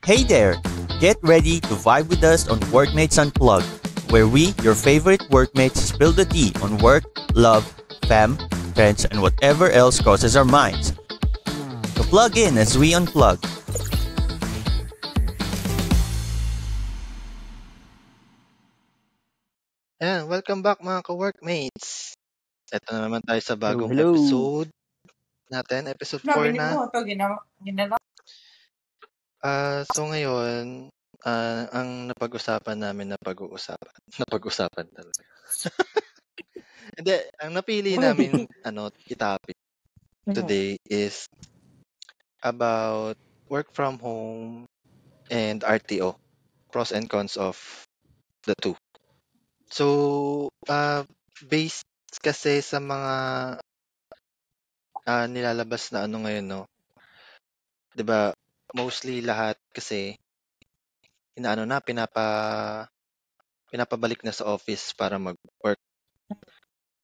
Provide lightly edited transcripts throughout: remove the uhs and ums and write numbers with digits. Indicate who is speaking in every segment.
Speaker 1: Hey there! Get ready to vibe with us on Workmates Unplugged, where we, your favorite workmates, spill the tea on work, love, fam, friends, and whatever else crosses our minds. So plug in as we unplug.
Speaker 2: Ayan, welcome back mga ka-workmates. Ito na naman tayo sa bagong
Speaker 1: Hello.
Speaker 2: episode natin, episode 4 na. So ngayon, ang napag-usapan namin napag-usapan talaga. Hindi, ang napili namin i-topic today is about work from home and RTO, pros and cons of the two. So, based kasi sa mga nilalabas na ngayon, no? 'Di ba? Mostly lahat kasi pinapabalik na sa office para mag-work.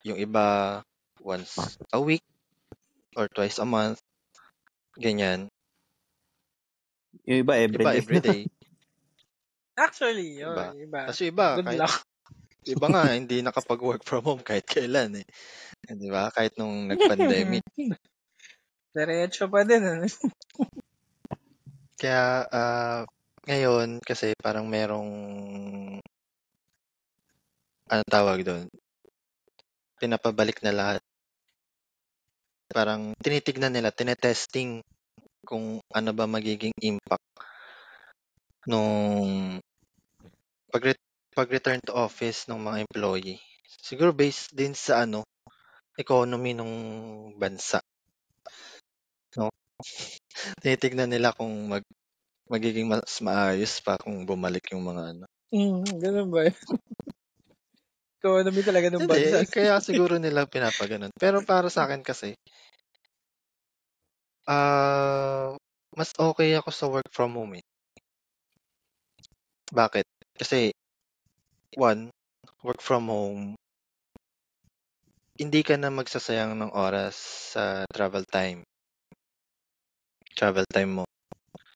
Speaker 2: Yung iba once a week or twice a month, ganyan.
Speaker 1: Yung iba
Speaker 2: Everyday.
Speaker 3: Actually,
Speaker 2: Iba.
Speaker 3: iba.
Speaker 2: Kasi iba,
Speaker 3: Good luck.
Speaker 2: iba nga, hindi nakapag-work from home kahit kailan eh. Di ba? Kahit nung nag-pandemic.
Speaker 3: Diretso pa din.
Speaker 2: Kaya, ngayon, kasi parang merong, tawag doon? Pinapabalik na lahat. Parang tinitignan nila, tinetesting kung ano ba magiging impact nung pag-return to office ng mga employee. Siguro based din sa economy ng bansa. No? Tinitignan nila kung magiging mas maayos pa kung bumalik yung mga
Speaker 3: Ganun ba? Economy talaga ng bansa.
Speaker 2: Kaya siguro nila pinapaganon. Pero para sa akin kasi, mas okay ako sa work from home eh. Bakit? Kasi, one, work from home, hindi ka na magsasayang ng oras sa travel time. Travel time mo.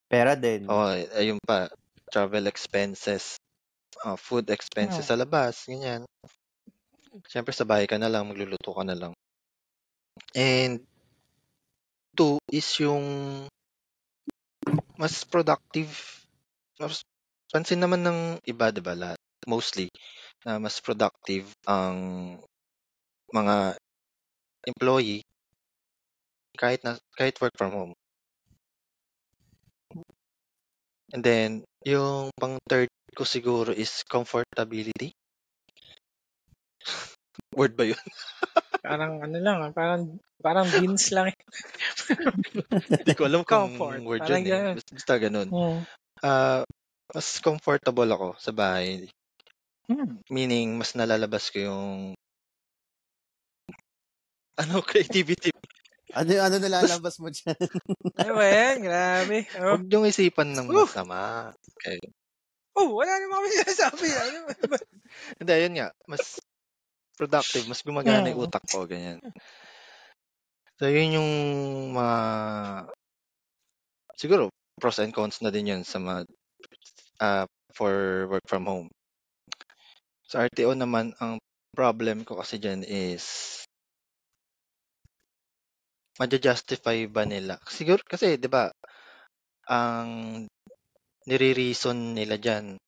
Speaker 1: Pera din.
Speaker 2: Ayun pa, travel expenses, food expenses sa labas, ganyan. Siyempre sa bahay ka na lang, magluluto ka na lang. And two is yung mas productive. Pansin naman ng iba, diba, lahat, mostly, na mas productive ang mga employee kahit work from home. And then, yung pang third ko siguro is comfortability. Word ba yun?
Speaker 3: Parang lang, parang beans lang.
Speaker 2: Hindi ko alam kung
Speaker 3: Comfort.
Speaker 2: word
Speaker 3: Parang
Speaker 2: yun eh. Basta ganun. Mas comfortable ako sa bahay. Meaning, mas nalalabas ko yung creativity.
Speaker 1: Ano nalalabas mo dyan?
Speaker 3: Ano ba yan? Grabe.
Speaker 2: Huwag niyong isipan ng masama. Okay.
Speaker 3: Wala naman kami sinasabi.
Speaker 2: Hindi, yun nga. Mas productive. Mas gumagana yung utak ko. Ganyan. So, yun yung mga siguro, pros and cons na din yun sa mga for work from home. Sa RTO naman, ang problem ko kasi dyan is ma-justify ba nila? Siguro kasi, di ba, ang nire-reason nila dyan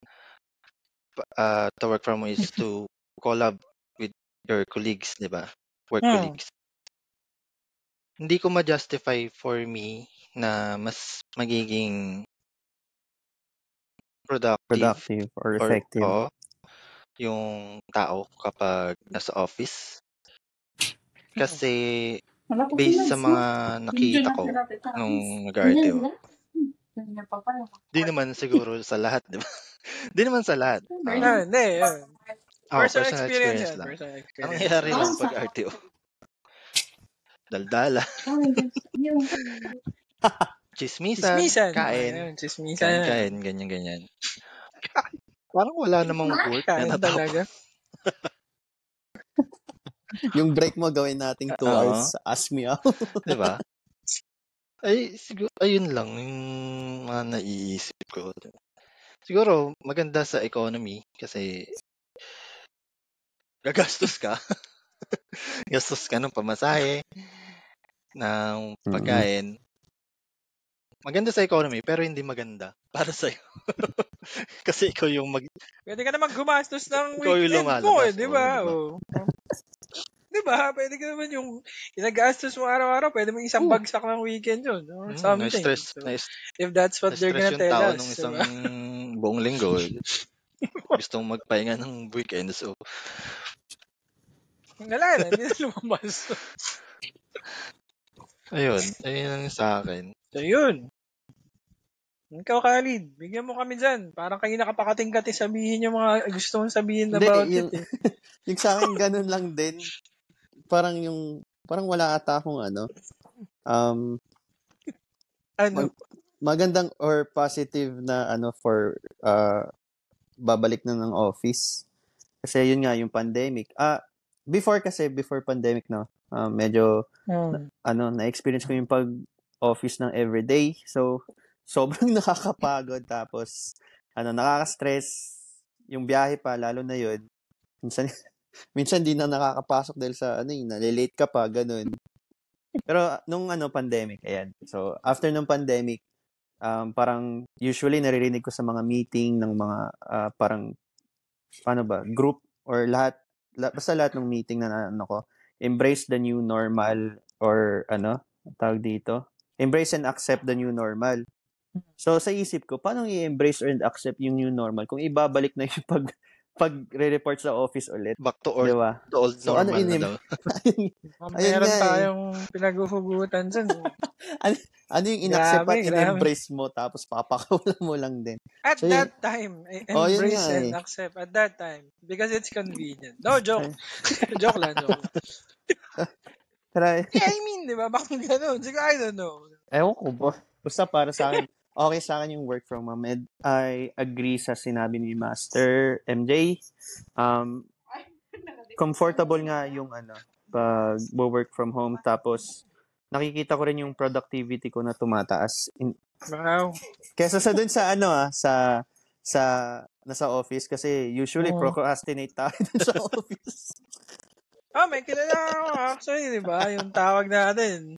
Speaker 2: to work from home is to collab with your colleagues, di ba? Work colleagues. Hindi ko ma-justify for me na mas magiging productive
Speaker 1: or effective.
Speaker 2: Yung tao kapag nasa office. Kasi based sa mga nakita ko nung nag-RTO. Di naman siguro sa lahat, di ba? Di naman sa lahat.
Speaker 3: Hindi.
Speaker 2: Personal experience lang. Ang nangyayari lang pag RTO. Daldala. Chismisan. Kain. Kain, ganyan. Parang wala namang work na natapos.
Speaker 1: Yung break mo gawin nating 2 hours. Ask me out.
Speaker 2: Diba? Ay, siguro, ayun lang. Yung mga naiisip ko. Siguro, maganda sa economy kasi gagastos ka. Gastos ka ng pamasahe, ng pagkain. Maganda sa economy, pero hindi maganda para sa'yo. Kasi ikaw yung
Speaker 3: Pwede ka naman gumastos ng
Speaker 2: Ikaw yung
Speaker 3: weekend mo
Speaker 2: lumalabas,
Speaker 3: di ba?
Speaker 2: oo,
Speaker 3: Di ba? Pwede ka naman yung ginagastos mo araw-araw, pwede mo isang bagsak ng weekend yun. Or something.
Speaker 2: na-stress,
Speaker 3: So, if that's what they're
Speaker 2: na-stress
Speaker 3: gonna
Speaker 2: yung
Speaker 3: tell
Speaker 2: tao
Speaker 3: us.
Speaker 2: nung
Speaker 3: Diba?
Speaker 2: isang buong linggo. Gustong magpahinga ng weekend, so
Speaker 3: Wala na, hindi na lumabas.
Speaker 2: ayun ang sa akin.
Speaker 3: So, yun. Ikaw, Khalid, bigyan mo kami dyan. Parang kayo nakapakating-kati sabihin yung mga gusto mong sabihin about
Speaker 4: yung,
Speaker 3: it.
Speaker 4: yung sa akin, ganun lang din. Parang wala ata akong magandang or positive na for babalik na ng office. Kasi yun nga, yung pandemic. Before pandemic, no, medyo, na-experience ko yung pag-office ng everyday. So, sobrang nakakapagod. Tapos, nakaka-stress. Yung biyahe pa, lalo na yun. Minsan di na nakakapasok dahil sa, nalilate ka pa, ganun. Pero, nung pandemic, ayan. So, after nung pandemic, parang usually naririnig ko sa mga meeting ng mga parang group or basta lahat ng meeting na ko, embrace the new normal or tawag dito, embrace and accept the new normal. So sa isip ko, paano i-embrace and accept yung new normal kung ibabalik na yung pag-report sa office ulit?
Speaker 2: Back to
Speaker 4: diba?
Speaker 2: old
Speaker 4: So
Speaker 2: normal na daw.
Speaker 3: Meron tayong pinaghuhugutan dyan.
Speaker 4: Ano yung in-accept at in-embrace mo tapos papakawalan mo lang din.
Speaker 3: At so, that time, embrace and accept at that time because it's convenient. No, joke. Joke lang. I mean, di ba? Bakit ganun? Siguro, I don't know.
Speaker 4: Ewan ko ba? Basta para sa akin, okay sa akin yung work from home. And I agree sa sinabi ni Master MJ. Comfortable nga yung pag work from home. Tapos, nakikita ko rin yung productivity ko na tumataas.
Speaker 3: Wow.
Speaker 4: Kesa sa dun sa nasa office kasi usually procrastinate tayo dun sa office.
Speaker 3: May kilala ako actually, di ba? Yung tawag natin.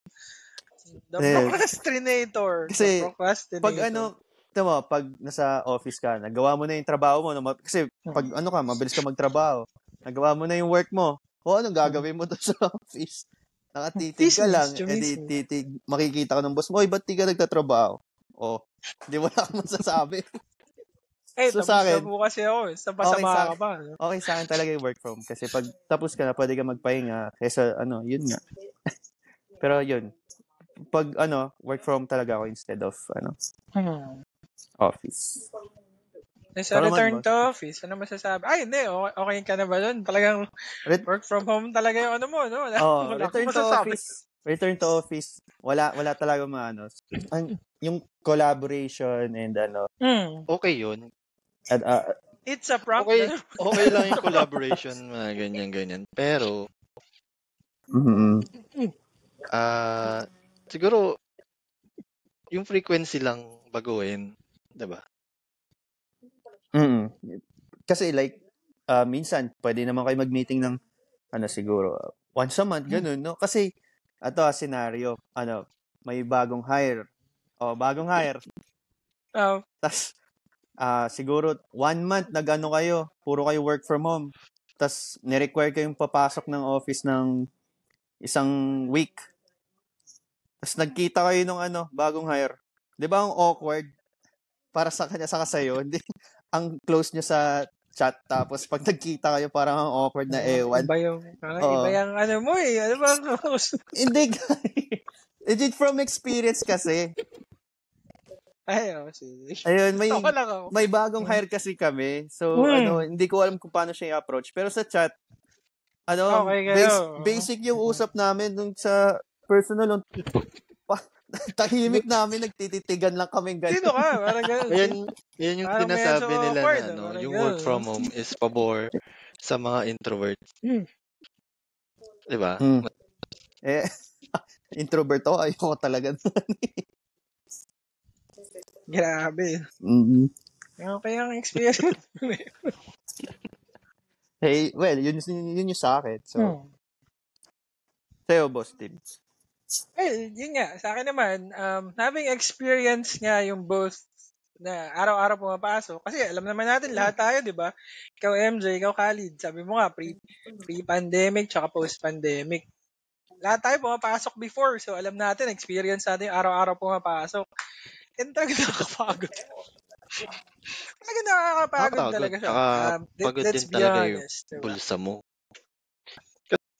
Speaker 3: The procrastinator.
Speaker 4: Kasi,
Speaker 3: procrastinator.
Speaker 4: pag nasa office ka, nagawa mo na yung trabaho mo. Kasi, pag mabilis ka magtrabaho. Nagawa mo na yung work mo. Anong gagawin mo doon sa office? Nakatitig ka lang. Makikita ka ng boss mo, ba't di ka nagtatrabaho? Di wala kang masasabi.
Speaker 3: So, sa akin, tapos kasi ako. Pasama ka pa.
Speaker 4: Okay sa akin talaga yung work from. Kasi pag tapos ka na, pwede ka magpahinga. Kesa, yun nga. Pero yun. Pag, work from talaga ako instead of, office.
Speaker 3: Sa return to office, ano masasabi? Ay, hindi. Okay ka na ba doon? Talagang work from home talaga yung mo, no?
Speaker 4: Return to office. Wala talaga yung collaboration and
Speaker 2: Okay yun.
Speaker 3: It's a problem.
Speaker 2: Okay lang yung collaboration, mga ganyan. Pero, siguro, yung frequency lang baguhin, diba?
Speaker 4: Kasi minsan, pwede naman kayo mag-meeting ng, siguro, once a month, ganun, no? Kasi, scenario, may bagong hire. Bagong hire. Tas, siguro, 1 month, kayo, puro kayo work from home. Tas, ni-require kayong papasok ng office ng isang week. Tas, nagkita kayo ng bagong hire. Di ba ang awkward? Para sa kanya, saka sa'yo, hindi, ang close nyo sa chat, tapos pag nagkita kayo, parang ang awkward na ewan.
Speaker 3: Iba yung mo eh. Ano ba?
Speaker 4: Hindi, legit from experience kasi. Ayun, may bagong hire kasi kami. So, hindi ko alam kung paano siya i-approach. Pero sa chat, basic yung usap namin nung sa personal. Tahimik namin, nagtititigan lang kami ganyan.
Speaker 3: Sino ka? Parang ganun.
Speaker 2: Yan yung sinasabi nila na yung work from home is pabor sa mga introvert. Diba?
Speaker 4: Introvert ako, ayoko talaga.
Speaker 3: Grabe.
Speaker 4: Mm-hmm.
Speaker 3: Okay ang experience.
Speaker 4: Hey, well, yun yung sa akin. So, sa'yo, Boss Tim.
Speaker 3: Yun nga, sa akin naman, having experience nga yung both na araw-araw pumapasok. Kasi alam naman natin lahat tayo, di ba? Ikaw MJ, ikaw Khalid. Sabi mo nga, pre-pandemic tsaka post-pandemic. Lahat tayo pumapasok before. So alam natin, experience natin yung araw-araw pumapasok. And talaga nakakapagod. Talaga nakakapagod talaga siya.
Speaker 2: Tsaka pagod
Speaker 3: Let's
Speaker 2: din
Speaker 3: be
Speaker 2: talaga yung
Speaker 3: honest. Diba?
Speaker 2: bulsa mo.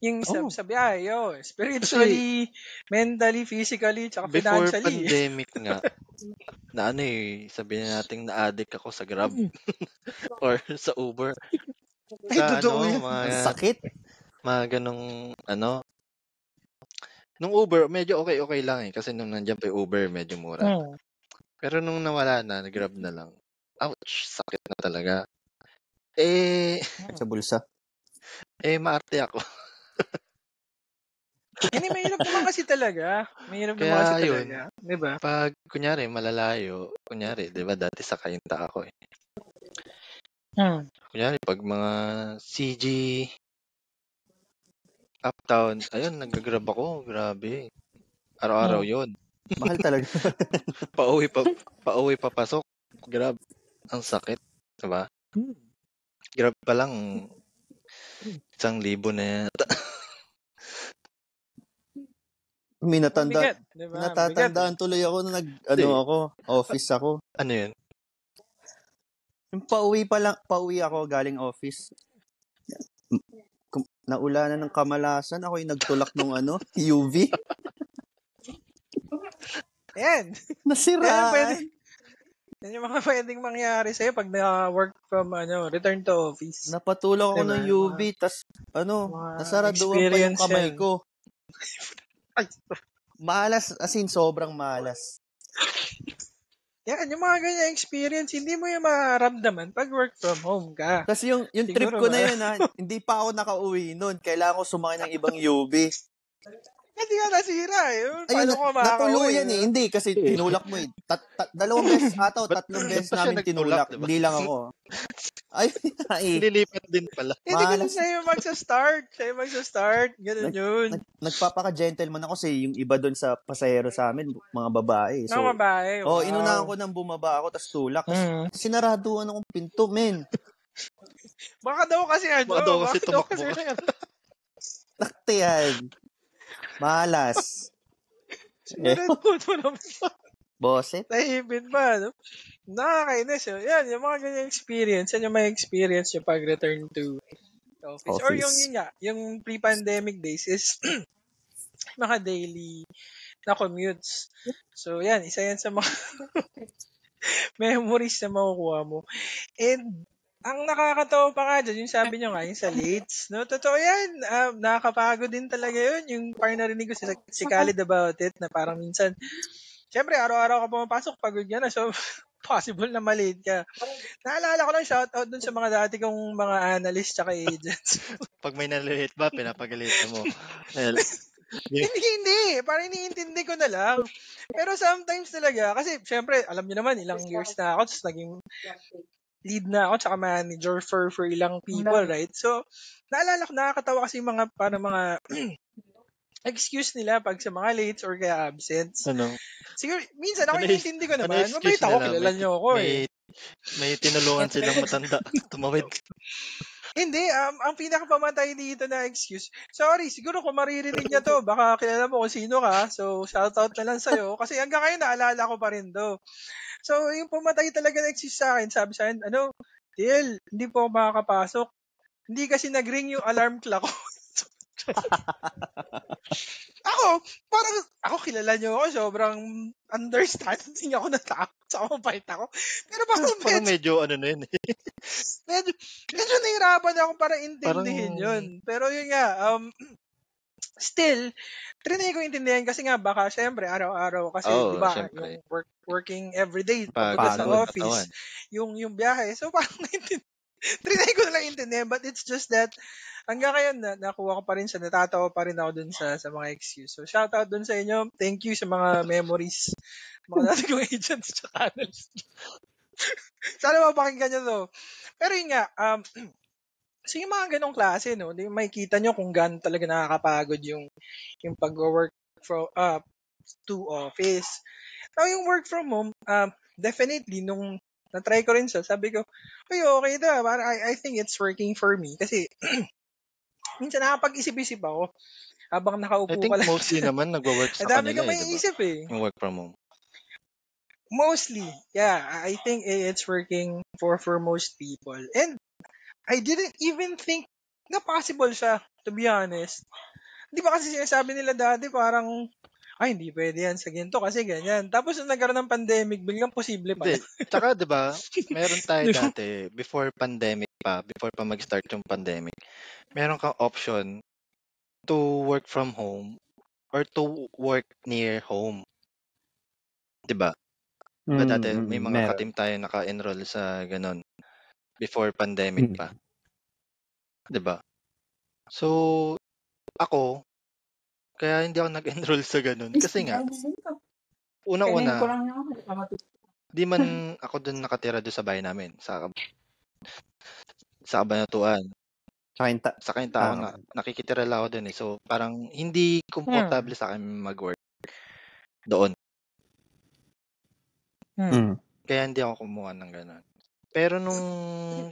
Speaker 3: Yung sa biyahe, spiritually, mentally, physically, tsaka
Speaker 2: Before
Speaker 3: financially.
Speaker 2: pandemic nga, na sabihin natin na-addict ako sa Grab or sa Uber.
Speaker 3: Ay, totoo yan.
Speaker 4: Ang sakit.
Speaker 2: Mga ganong, nung Uber, medyo okay lang kasi nung nandiyan pa yung Uber, medyo mura. Pero nung nawala na, nag-Grab na lang. Ouch, sakit na talaga.
Speaker 4: Sa bulsa.
Speaker 2: Maarte ako.
Speaker 3: Hindi, mahirap naman kasi talaga.
Speaker 2: Kaya
Speaker 3: Diba?
Speaker 2: Pag, kunyari, malalayo, di ba, dati sa Kainta ako eh. Kunyari, pag mga CG, Uptown, ayun, nag-Grab ako, grabe. Araw-araw yun.
Speaker 4: Mahal talaga.
Speaker 2: Pauwi papasok, Grab. Ang sakit, diba? Grab pa lang, 1,000 na yata.
Speaker 4: May
Speaker 3: Diba?
Speaker 4: natatandaan tuloy ako na office ako.
Speaker 2: Ano yun?
Speaker 4: Yung pauwi ako galing office. Naulanan ng kamalasan, ako yung nagtulak nung UV.
Speaker 3: Yan.
Speaker 4: Nasiraan.
Speaker 3: Yan yung mga pwedeng mangyari sa'yo pag na-work from, return to office.
Speaker 4: Napatulak ako ng UV, tas, nasaraduan pa yung kamay ko. Malas, as in, sobrang malas.
Speaker 3: Yan, yung mga ganyan experience, hindi mo yung maramdaman pag work from home ka.
Speaker 4: Kasi yung trip ko na yun, hindi pa ako nakauwi nun. Kailangan ko sumakay ng ibang UV.
Speaker 3: Hindi ka nasira eh.
Speaker 4: Ayun, natuluyan eh. Hindi, kasi tinulak mo eh. 2 beses ata o 3 beses namin tinulak.
Speaker 2: Diba?
Speaker 4: Hindi lang ako. Ayun nga eh.
Speaker 2: Nilipat din pala.
Speaker 3: Hindi kasi sa'yo magsa-start. Ganun yun.
Speaker 4: Nagpapaka-gentleman ako kasi yung iba doon sa pasahero sa amin, mga babae. So,
Speaker 3: mga babae. Wow.
Speaker 4: Inunahan ko nang bumaba ako, tas tulak. Sinaraduan akong pinto, men.
Speaker 3: Baka daw kasi
Speaker 2: tumakbo ka.
Speaker 4: Nakti yan. Malas. Boset?
Speaker 3: Tahimik ba? No? Nakakainis yun. Yan, yung mga ganyan experience. Yan yung may experience yung pag-return to office. Or yung pre-pandemic days is mga daily na commutes. So, yan. Isa yan sa mga memories na makukuha mo. And, ang nakakatawa pa nga dyan, yung sabi nyo nga, yung sa lates, no? Totoo yan. Nakakapagod din talaga yun. Yung parang narinig ko si Khalid about it, na parang minsan, syempre, araw-araw ka pumapasok, pagod ka na. So, possible na malate ka. Naalala ko lang, shoutout dun sa mga dati kong mga analyst tsaka agents.
Speaker 2: Pag may nalilate ba, pinapagalit mo.
Speaker 3: Hindi. Parang iniintindi ko na lang. Pero sometimes talaga, kasi syempre, alam niyo naman, ilang years na ako, tapos naging lead na ako, tsaka manager for ilang people, right? So, naalala ko, nakakatawa kasi mga excuse nila pag sa mga late or kaya absence. Siguro, minsan ako iniintindi ko naman. Mabait ako, kilala niyo ako eh.
Speaker 2: May tinulungan silang matanda. Tumawid.
Speaker 3: Hindi, ang pinakapamatay dito na excuse, sorry, siguro kung maririnig niya to, baka kilala mo kung sino ka, so shoutout na lang sa'yo, kasi hanggang ngayon naalala ko pa rin to. So, yung pumatay talaga na excuse sa akin, sabi sa akin, Tiel, hindi po ako makakapasok. Hindi kasi nag-ring yung alarm clock ko. Ako kilala niyo ako, sobrang understanding ako na tao, sa mabait ako. Pero
Speaker 2: parang medyo na yun eh.
Speaker 3: medyo nahirapan ako para intindihin yun. Pero yun nga, still, trinay ko intindihan kasi nga baka syempre araw-araw kasi di ba yung working everyday pagod sa office, yung biyahe. So parang Trinay ko na lang intindihan, but it's just that, hanggang ngayon, nakuha ko pa rin siya, natatawa pa rin ako dun sa mga excuse. So, shout out dun sa inyo. Thank you sa mga memories, mga dati kong agents tsaka analysts. Sana mapakinggan nyo to. Pero yun nga, so yung mga ganong klase, no, makikita nyo kung gaano talaga nakakapagod yung pag-work from to office. Now, yung work from home, definitely, nung na-try ko rin siya, sabi ko, okay da, parang I think it's working for me. Kasi, minsan nakapag-isip-isip ako habang
Speaker 2: I
Speaker 3: nakaupo
Speaker 2: think
Speaker 3: ka lang.
Speaker 2: mostly naman nagwo-work
Speaker 3: Ang
Speaker 2: sa
Speaker 3: dami
Speaker 2: kanila
Speaker 3: ka
Speaker 2: eh, di ba?
Speaker 3: maiisip eh.
Speaker 2: Yung work from home.
Speaker 3: Mostly, yeah, I think it's working for most people. And I didn't even think na possible siya, to be honest. Di ba kasi sinasabi nila dati parang, ay, hindi pwede yan sa ginto kasi ganyan. Tapos nung nagkaroon ng pandemic, biglang posible pala.
Speaker 2: Hindi. Tsaka, di ba, meron tayo
Speaker 3: Di ba?
Speaker 2: dati, before pa mag-start yung pandemic, meron kang option to work from home or to work near home. Di ba? Diba dati, may mga
Speaker 4: Meron.
Speaker 2: ka-team tayo naka-enroll sa ganon before pandemic pa. Di ba? So, ako, kaya hindi ako nag-enroll sa ganon. Kasi nga, una-una, di man ako dun nakatira doon sa bahay namin, sa Kabanatuan. Sa Kainta ako nakikitira lang ako doon eh. So, parang hindi komportable sa akin mag-work doon. Kaya hindi ako kumuha ng gano'n. Pero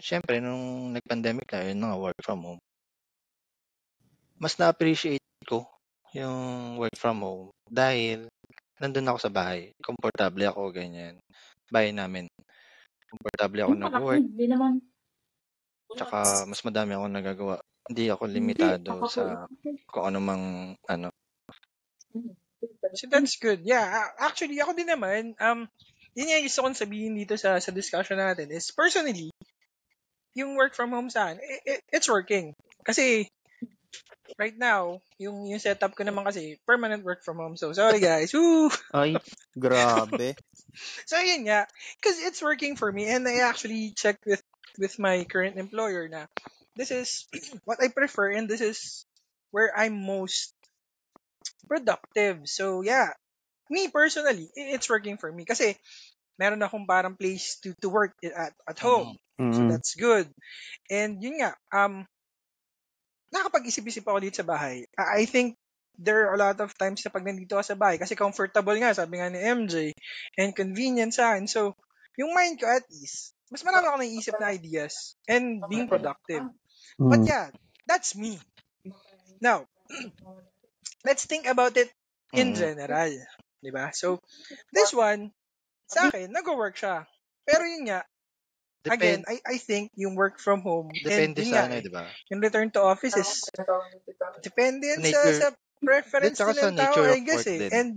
Speaker 2: syempre, nung nag-pandemic na, yun nga, work from home. Mas na-appreciate ko yung work from home dahil nandun ako sa bahay. Komportable ako, ganyan. Bahay namin. Komportable ako nag-work. Tsaka mas madami ako nagagawa. Hindi ako limitado sa kung ano mang ano.
Speaker 3: So that's good. Yeah, actually ako din naman, yun yung gusto kong sabihin dito sa discussion natin is personally, yung work from home saan, it's working. Kasi right now, yung setup ko naman kasi permanent work from home. So sorry guys. Woo!
Speaker 4: Ay, grabe.
Speaker 3: So yun nga, because it's working for me and I actually checked with my current employer na this is what I prefer and this is where I'm most productive. So yeah, me personally, it's working for me kasi meron akong parang place to work at home. So that's good. And yun nga, nakapag-isip-isip ako dito sa bahay. I think there are a lot of times na pag nandito ka sa bahay kasi comfortable nga, sabi nga ni MJ, and convenient sa akin. So, yung mind ko at ease, mas marami ako naiisip na ideas and being productive. But yeah, that's me. Now, let's think about it in general. Diba? So, this one, sa akin, nag-work siya. Pero yun nga, again, I think yung work from home,
Speaker 2: depende
Speaker 3: and yun
Speaker 2: sa
Speaker 3: nga,
Speaker 2: diba?
Speaker 3: yung return to office is, depende yan sa preference
Speaker 2: tsaka
Speaker 3: din
Speaker 2: sa
Speaker 3: ng tao,
Speaker 2: nature
Speaker 3: I
Speaker 2: of
Speaker 3: guess
Speaker 2: work
Speaker 3: eh.
Speaker 2: din.
Speaker 3: And,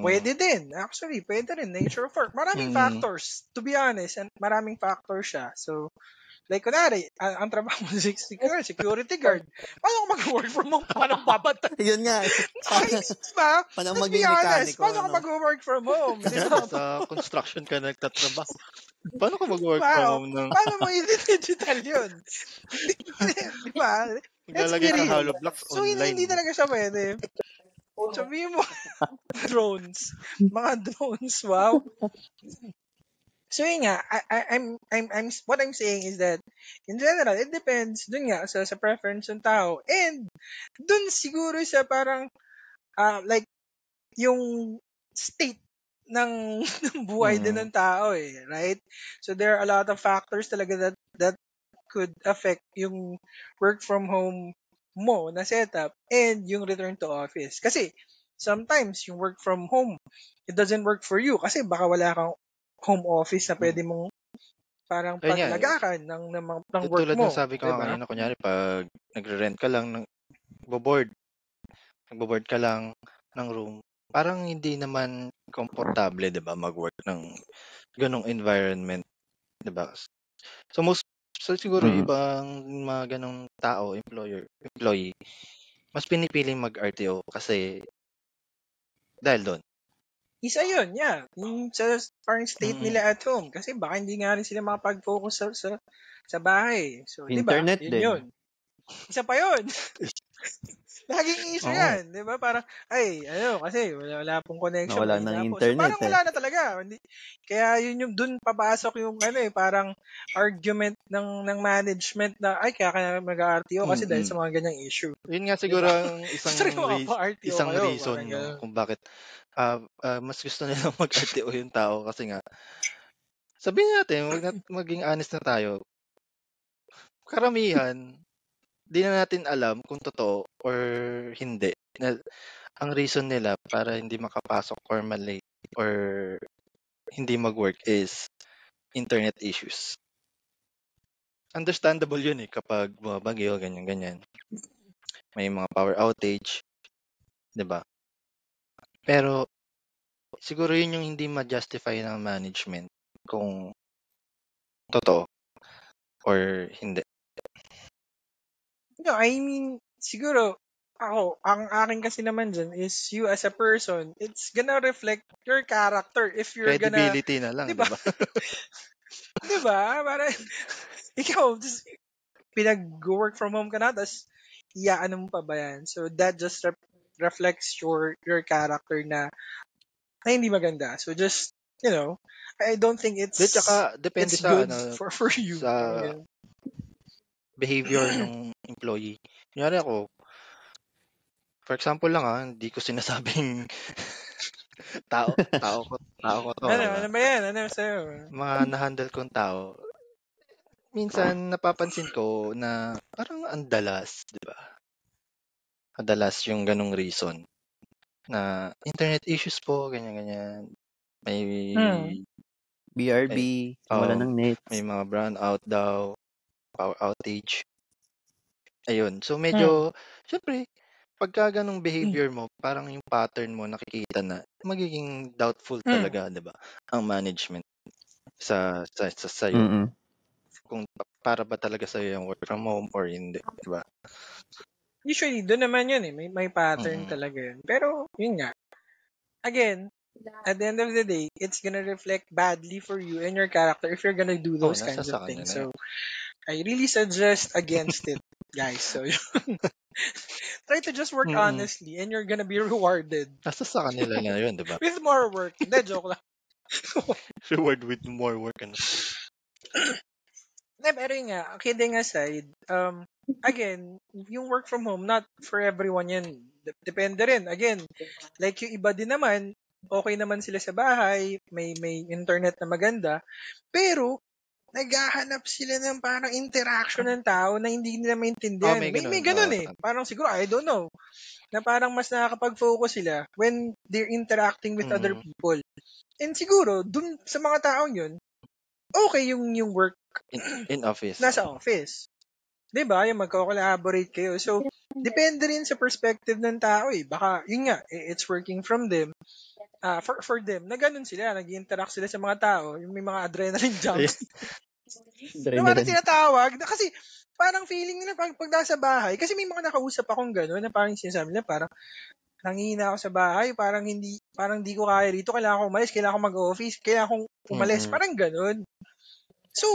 Speaker 3: pwede din. Actually, pwede rin. Nature of work. Maraming factors, to be honest. And maraming factors siya. So, like, kunwari, ang trabaho mo security guard. Paano ako mag-work from home? Paano ko babata?
Speaker 4: Yun nga.
Speaker 3: Diba?
Speaker 4: Paano
Speaker 3: Let's be
Speaker 4: maging
Speaker 3: honest.
Speaker 4: mekaniko?
Speaker 3: Paano ako mag-work from home? Diba?
Speaker 2: Sa construction ka nagtatrabaho. Paano ka mag-work from home ng...
Speaker 3: Paano mo i-digital yun? Diba?
Speaker 2: Maglalagay ka hollow blocks
Speaker 3: So,
Speaker 2: online.
Speaker 3: hindi talaga siya pwede. Sabihin mo, drones. Mga drones, wow. So yun nga, what I'm saying is that in general, it depends dun nga sa preference ng tao and dun siguro sa parang like yung state ng buhay din ng tao eh, right? So there are a lot of factors talaga that could affect yung work from home mo na setup and yung return to office. Kasi sometimes yung work from home, it doesn't work for you kasi baka wala kang home office na pwede mong parang paglagakan ng work
Speaker 2: tulad
Speaker 3: mo.
Speaker 2: ng sabi ko nga kanina, kunyari pag nagre-rent ka lang, nagbo-board ka lang ng room, parang hindi naman komportable, 'di ba, mag-work ng ganong environment, 'di ba? So siguro ibang mga ganong tao, employee, mas pinipiling mag-RTO kasi dahil doon.
Speaker 3: isa yun, yeah. Yung sa parang state
Speaker 2: Mm.
Speaker 3: nila at home. Kasi baka hindi nga rin sila makapag-focus sa bahay. So, di ba?
Speaker 4: Internet din.
Speaker 3: Yun. Isa pa yun. Laging issue
Speaker 2: Oo.
Speaker 3: yan. Di ba? Parang, kasi wala pong connection.
Speaker 4: Nawala
Speaker 3: mahina
Speaker 4: ng
Speaker 3: po. So,
Speaker 4: internet
Speaker 3: parang
Speaker 4: eh.
Speaker 3: wala na talaga. Kaya yun yung dun papasok yung parang argument ng management na, kaya mag-RTO kasi dahil sa mga ganyang issue.
Speaker 2: Yun nga siguro ang
Speaker 3: Gusto rin makapa-RTO
Speaker 2: isang
Speaker 3: kayo.
Speaker 2: reason
Speaker 3: Parang
Speaker 2: no,
Speaker 3: ganun.
Speaker 2: kung bakit mas gusto nilang mag-RTO yung tao kasi nga sabihin natin, maging honest na tayo. Karamihan, di na natin alam kung totoo or hindi. Ang reason nila para hindi makapasok or malate or hindi mag-work is internet issues. Understandable yun kapag bumabagyo, ganyan-ganyan. May mga power outage, di ba? Pero siguro yun yung hindi ma-justify ng management kung totoo or hindi.
Speaker 3: No, I mean, siguro, ang akin kasi naman dyan is you as a person, it's gonna reflect your character if you're gonna,
Speaker 2: Credibility na lang,
Speaker 3: di
Speaker 2: di
Speaker 3: ba?
Speaker 2: ba?
Speaker 3: Di ba? Para, ikaw, just pinag-work from home ka na, tapos, ano mo pa ba yan? So, that just reflects your character na hindi maganda. So, just, I don't think
Speaker 2: Di, tsaka depende sa
Speaker 3: good for you.
Speaker 2: sa
Speaker 3: Ganun.
Speaker 2: behavior ng employee. Kunyari ako, for example lang hindi ko sinasabing tao ko to.
Speaker 3: Ano ba yan? Ano sa'yo?
Speaker 2: Mga na-handle kong tao, minsan napapansin ko na parang andalas, di ba? Madalas yung ganong reason na internet issues po, ganyan-ganyan. May
Speaker 4: BRB, wala ng net.
Speaker 2: may mga brownout daw, power outage. Ayun. So medyo, syempre, pagka ganong behavior mo, parang yung pattern mo nakikita na magiging doubtful talaga, 'di ba? Ang management sa sa'yo.
Speaker 4: Mm-mm.
Speaker 2: Kung para ba talaga sa'yo yung work from home or hindi, 'di ba?
Speaker 3: Usually, doon naman yun may pattern talaga yun. Pero, yun nga. Again, at the end of the day, it's gonna reflect badly for you and your character if you're gonna do those kinds of things. So, I really suggest against it, guys. So, try to just work honestly and you're gonna be rewarded.
Speaker 2: Nasa sa kanila na yun, 'di ba?
Speaker 3: With more work. Hindi, joke lang.
Speaker 2: Reward with more work.
Speaker 3: Pero yun nga, kidding aside, again, yung work from home, not for everyone yan. Depende rin. Again, like yung iba din naman, okay naman sila sa bahay, may internet na maganda, pero naghahanap sila ng parang interaction ng tao na hindi nila maintindihan. May ganun Parang siguro, I don't know, na parang mas nakakapag-focus sila when they're interacting with other people. And siguro, dun sa mga taong yun, okay yung work
Speaker 2: in office.
Speaker 3: Nasa office. 'Di ba? Yung magko-collaborate kayo. So, depende rin sa perspective ng tao Baka, yun nga, it's working from them. For them, na ganun sila, nag-interact sila sa mga tao, yung may mga adrenaline jumps. Na parang tinatawag, kasi parang feeling nila pag nasa bahay, kasi may mga nakausap akong gano'n, na parang sinasabi nila, parang nangihina ako sa bahay, parang di ko kaya rito, kailangan ko umalis, kailangan ko mag-office, kailangan kong umalis, parang gano'n. So,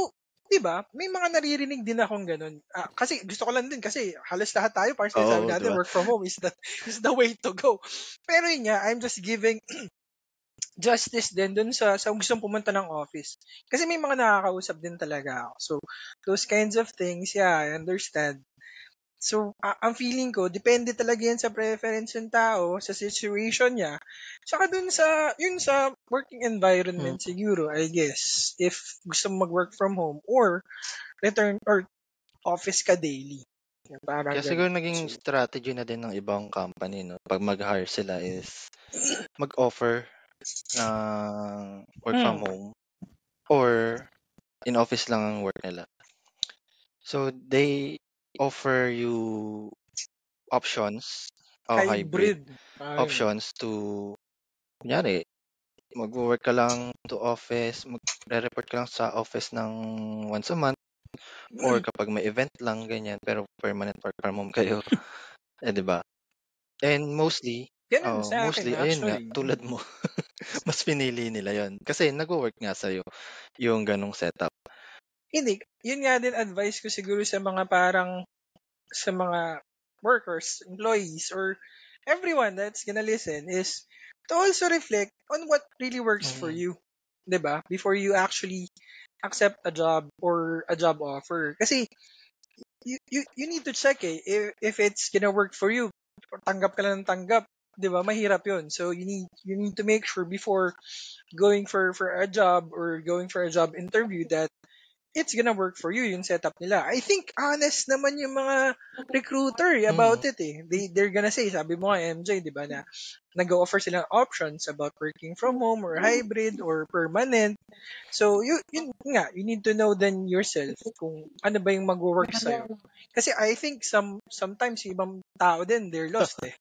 Speaker 3: di ba? May mga naririnig din akong ganun. Kasi gusto ko lang din kasi halos lahat tayo parang sinasabi natin diba? Work from home is the way to go. Pero yun nga, I'm just giving justice din dun sa gustong pumunta ng office. Kasi may mga nakakausap din talaga ako. So, those kinds of things, yeah, I understand. So, ang feeling ko, depende talaga yan sa preference ng tao, sa situation niya. Saka dun sa working environment siguro, I guess, if gusto mo mag-work from home or return or office ka daily.
Speaker 2: Kaya siguro naging strategy na din ng ibang company, no? Pag mag-hire sila is mag-offer ng work from home or in office lang ang work nila. So, they offer you options o hybrid options to kunyari mag-work ka lang to office, magre-report ka lang sa office ng once a month or kapag may event lang ganyan pero permanent work from home kayo. Di ba? And mostly ayun nga tulad mo Mas pinili nila yon kasi nagwo-work nga sa'yo yung ganong setup.
Speaker 3: Hindi, yun nga din advice ko siguro sa mga sa mga workers, employees, or everyone that's gonna listen is to also reflect on what really works for
Speaker 2: Mm.
Speaker 3: you. 'Di ba? Before you actually accept a job or a job offer. Kasi you need to check if it's gonna work for you. Tanggap ka lang ng tanggap. 'Di ba? Mahirap yun. So you need to make sure before going for a job or going for a job interview that it's gonna work for you yung setup nila. I think honest naman yung mga recruiter about
Speaker 2: Mm.
Speaker 3: it eh. They're gonna say, sabi mo nga MJ, di ba, na nag-offer silang options about working from home or hybrid or permanent. So, yun nga, you need to know then yourself kung ano ba yung mag-work sa'yo. Kasi I think sometimes yung ibang tao din, they're lost eh.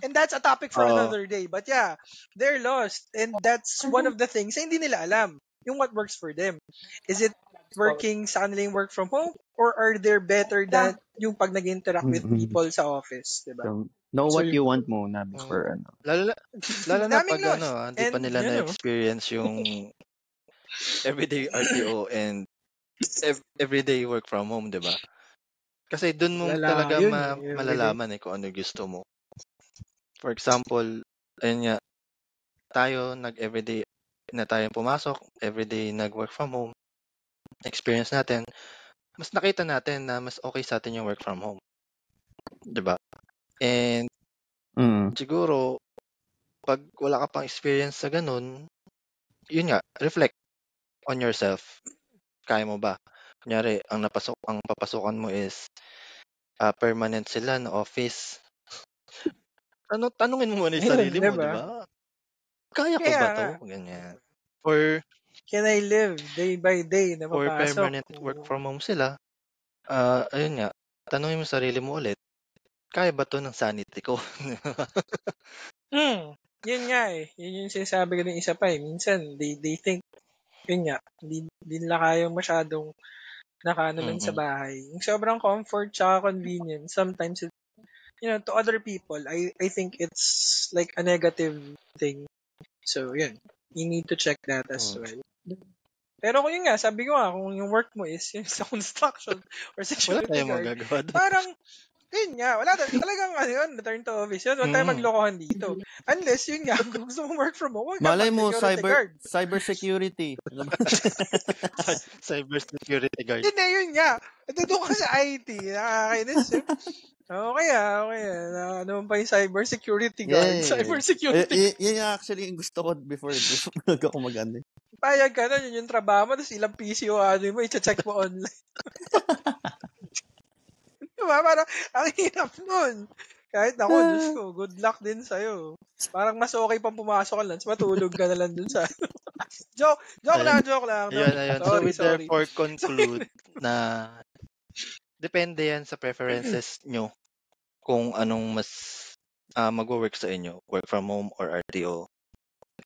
Speaker 3: And that's a topic for
Speaker 2: Oo.
Speaker 3: another day. But yeah, they're lost. And that's one of the things na hindi nila alam. Yung what works for them. Is it working sa kanila yung work from home? Or are there better than yung pag nag-interact with people sa office? Diba?
Speaker 4: So, know
Speaker 3: So,
Speaker 4: what you want muna
Speaker 2: Mm.
Speaker 4: before
Speaker 2: Lalo na
Speaker 3: daming
Speaker 2: pag
Speaker 3: lost.
Speaker 2: di pa
Speaker 3: And,
Speaker 2: nila
Speaker 3: you know,
Speaker 2: na-experience yung everyday RTO and everyday work from home, 'di ba? Kasi doon mo talaga
Speaker 3: yun eh. Everyday.
Speaker 2: malalaman kung ano gusto mo. For example, ayun nga, tayo nag-everyday na tayo pumasok, everyday nag-work from home, experience natin, mas nakita natin na mas okay sa atin yung work from home. 'Di ba? And siguro, pag wala ka pang experience sa ganun, yun nga, reflect on yourself. Kaya mo ba? Kunyari, ang papasukan mo is permanent sila na office. Tanungin mo muna yung
Speaker 3: Ayun,
Speaker 2: sarili mo, di
Speaker 3: diba?
Speaker 2: ba? Kaya ko
Speaker 3: Kaya
Speaker 2: ba
Speaker 3: nga.
Speaker 2: to? Ganyan. Or
Speaker 3: Can I live day by day na
Speaker 2: or
Speaker 3: mapasok?
Speaker 2: permanent work from home sila, ayun nga, tanungin mo sarili mo ulit, kaya ba to ng sanity ko?
Speaker 3: Yun nga eh. Yun yung sinasabi ko ng isa pa eh. Minsan, they think, yun nga, di nila kayang masyadong nakaano lang sa bahay. Yung sobrang comfort tsaka convenience, sometimes, to other people, I think it's like a negative thing. So, yun. You need to check that as well. Pero kung yun nga, sabi ko nga, kung yung work mo is yung sa construction or
Speaker 2: Wala
Speaker 3: security
Speaker 2: tayong
Speaker 3: guard,
Speaker 2: magagawa doon.
Speaker 3: parang, yun nga, wala talagang return to office yun. Huwag tayo maglokohan dito. Unless, yun nga, kung gusto mo work from home, huwag ka
Speaker 4: Malay mo,
Speaker 3: security guard.
Speaker 4: cyber security.
Speaker 2: Cyber security guard.
Speaker 3: Hindi, yun nga. Doon ka sa IT. Nakakainis eh. Okay. Ano pa yung cyber security guard?
Speaker 4: Yeah.
Speaker 3: Cyber security.
Speaker 4: Yun yung actually yung gusto ko before ako mag-ano.
Speaker 3: Payag ka na, yun yung trabaho mo, tapos ilang PC o ano mo, i-check mo online. Diba? Parang, ang hirap nun. Kahit ako, Diyos ko, good luck din sa'yo. Parang mas okay pang pumasok ka lang, matulog ka na lang dun sa... joke lang.
Speaker 2: Ayun. So we
Speaker 3: Sorry.
Speaker 2: therefore conclude na depende yan sa preferences nyo kung anong mas mag-work sa inyo, work from home or RTO.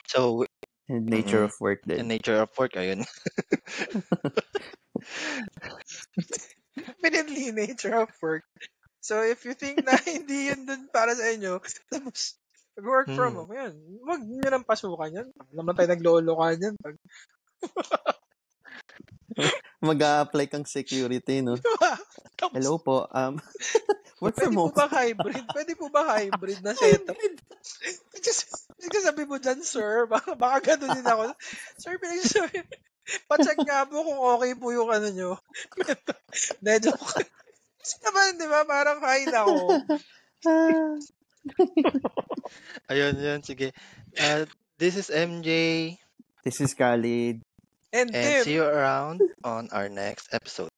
Speaker 2: So,
Speaker 4: And nature of work din.
Speaker 2: And nature of work, ayun.
Speaker 3: Definitely nature of work. So if you think na hindi yun dun para sa inyo, tapos mag-work from home, yan. Huwag nyo nang pasukan yan. Naman tayo naglolo ka yan.
Speaker 4: Mag-a-apply kang security, no? Hello po. Work from home.
Speaker 3: Pwede po ba hybrid na setup? Sabi mo dyan, sir. Baka gano'n din ako. Sir, pinagsasabi. Pa-check nga po kung okay po yung ano nyo. Medyo naman, di ba? Parang fine ako.
Speaker 2: Ayun, sige. This is MJ.
Speaker 4: This is Khalid.
Speaker 3: And Tim.
Speaker 2: See you around on our next episode.